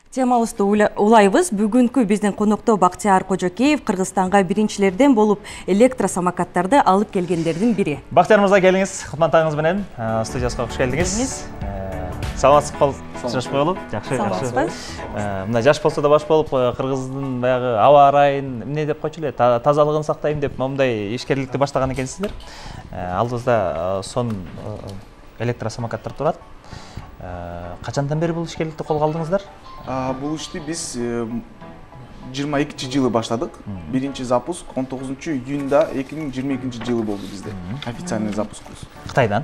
Темабызды улайбыз. Бүгүнкү биздин конокто Бактияр Кожокеев Кыргызстанга биринчилерден болуп электросамокаттарды алып келгендердин бири. Бактияр мырза, келиңиз. Кутмандыгыңыз менен студияга кош келдиңиз. Саламатсыз болуп, жакшы. Мына жаш болсо да баш болуп, Кыргыздын баягы аба ырайын эмне деп койчу эле, тазалыгын сактайм деп момундай ишкерликти баштаган экенсиздер. Алдыбызда сон электросамокаттар турат. Качандан бери бул ишкерликти колго алдыңыздар? Бул ишти биз 22-жылы баштадык. Биринчи запуск 19-июнда 2022 жылы болду бизде. Официальный запускубуз. Кытайдан?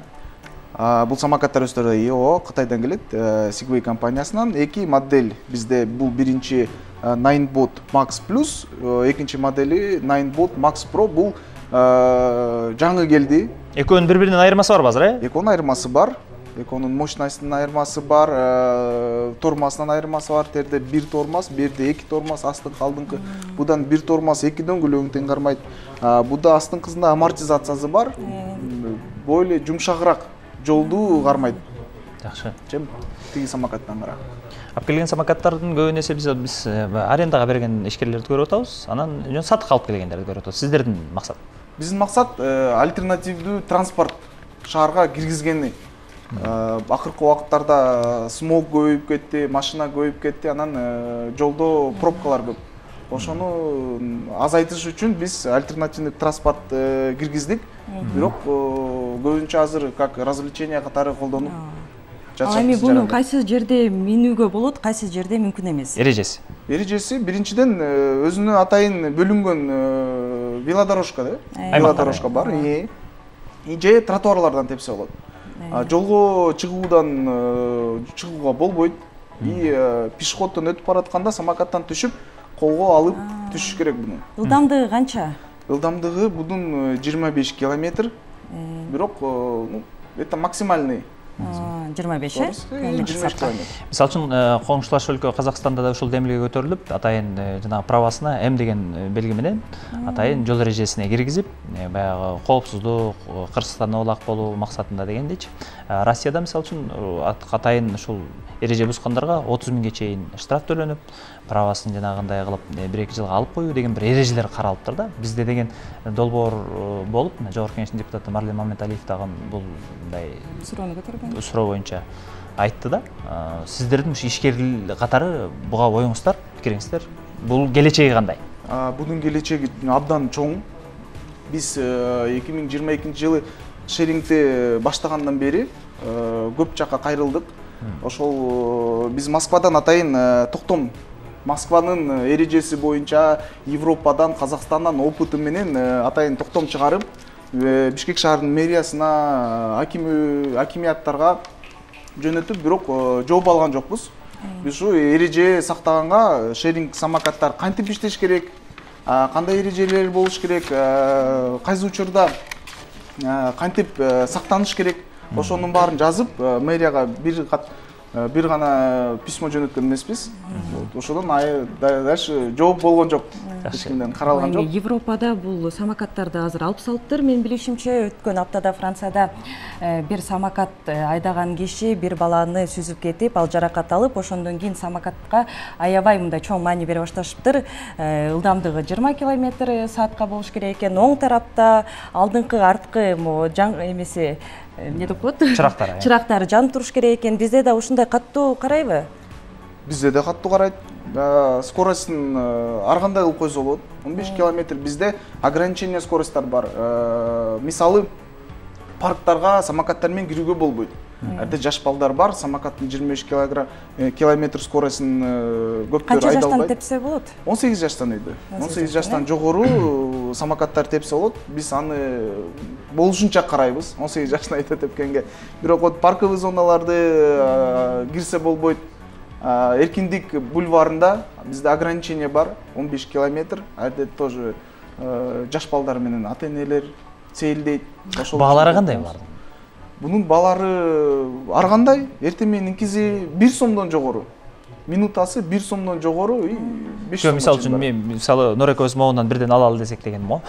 Бул самокаттар өстөрү ИО Кытайдан келет, Segway компаниясынан. Эки модель бизде, бул биринчи Ninebot Max Plus, экинчи модели Ninebot Max Pro. Бул жаңы келди. Экөөнүн бири-биринин айырмасы бар азыр, э? Экөөнүн айырмасы бар. Экөөнүн мощностунун айырмасы бар, тормозунун айырмасы бар. Терде бир тормоз, берде эки тормоз, астыңкы алдыңкы. Будан бир тормоз эки дөңгөлөгүн тең кармайт. Буда астыңкысында амортизациясы бар. Бойле жумшагыраак жолду кармайт. Жакшы. Чем тиги самокаттан кара. Алып келген самокаттардын көбүн эсе биз арендага берген ишкерлерди көрүп атабыз. Анан сатыкка алып келгендерди көрүп атабыз. Сиздердин максат? Биздин максат альтернативдүү транспорт шаарга киргизгени. Акыркы убакыттарда смог көбөйүп кетти, машина көбөйүп кетти, анан жолдо пробкалар көп. Ошону азайтыш үчүн биз альтернативный транспорт киргиздик. Бирок көбүнчө азыр как развлечение катары колдонуп жатышат. Эми буну кайсы жерде минүүгө болот, кайсы жерде мүмкүн эмес? Эрежеси. Эрежеси биринчиден өзүнүн атайын бөлүнгөн велодорожка, велодорожка бар. Же тротуарлардан тепсе болот. Жолго чыгууга болбойт. Пешеходдон өтүп баратканда самокаттан түшүп, колго алып түшүш керек буну. Ылдамдыгы канча? Ылдамдыгы будун 25 километр. Бирок это максимальный. 25, э? 25 километр. Мисалы үчүн коңшулаш өлкө Казакстанда да ушул демилге көтөрүлүп, атайын жанагы правасына М деген белги менен атайын жол эрежесине киргизип, баягы коопсуздук, кырсыктан оолак болуу максатында дегендейчи. Россияда мисалы үчүн атайын ушул эреже бузгандарга 30 миңге чейин штраф төлөнүп, правасын жанагындай кылып 1-2 жылга алып коюу деген бир эрежелер каралыптыр да. Бизде деген долбоор болуп, Жогорку Кеңештин депутаты Марлен Мамедалиев дагы бул мындай суроону көтөргөн. Суроо боюнча айтты да. Сиздердин ишкер катары буга оюңуздар, пикириңиздер? Бул келечеги кандай? Бунун келечеги абдан чоң. Биз 2022 жылы шерингти баштагандан бери көп жакка кайрылдык. Ошол биз Москвадан атайын токтом, Москванын эрежеси боюнча Европадан, Казакстандан опыты менен атайын токтом чыгарып, Бишкек шаарынын мэриясына, акимияттарга жөнөтүп, бирок жооп алган жокпуз. Биз ушу эреже сактаганга шеринг самокаттар кантип иштеш керек, кандай эрежелер болуш керек, кайсы учурда кантип сактаныш керек, ошонун баарын жазып, мэрияга бир гана письмо жөнөткөн эмеспиз. Ошодон дальше жооп болгон жок. Эч кимден каралган жок. Европада бул самокаттарды азыр алып салыптыр. Мен билишимче, өткөн аптада Францияда бир самокат айдаган киши бир баланы сүзүп кетип, ал жаракат алып, ошондон кийин самокатка аябай мындай чоң маани бере башташыптыр. Ылдамдыгы 20 км/саатка болуш керек экен. Оң тарапта алдыңкы, арткы эмеси эмне деп коет? Чырактары жанып туруш керек экен. Бизде да ушундай каттуу карайбы? Бизде да каттуу карайт. Скоростун ар кандай кылып койсо болот. 15 км. Бизде ограничение скоросттар бар. Мисалы, парктарга самокаттар менен кирүүгө болбойт. Анда жаш балдар бар, самокаттын 25 км скоростун көптөр айдалбайт. Канча жаштан тепсе болот? 18 жаштан өйдө. 18 жаштан жогору самокаттар тепсе болот. Биз аны болушунча карайбыз. 18 жаштан өйдө тепкенге. Бирок парковый зоналарды кирсе болбойт. Эркиндик бульварында бизде ограничение бар, 15 км. Анда тоже жаш балдар менен ата-энелер сейилдейт. Баалары кандай булардын? Бунун баалары ар кандай. Эртең мененкиси 1 сомдон жогору. Минутасы 1 сомдон жогору 5 сом. Мисалы үчүн мен Нурек өз могунан бирден алалы десек дегеним го.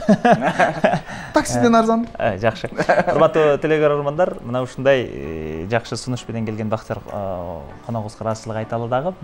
Таксиден арзан. Жакшы. Урматтуу телекөрөрмандар, мына ушундай жакшы сунуш менен келген Бактияр коногубузга ыраазычылык айталы дагы.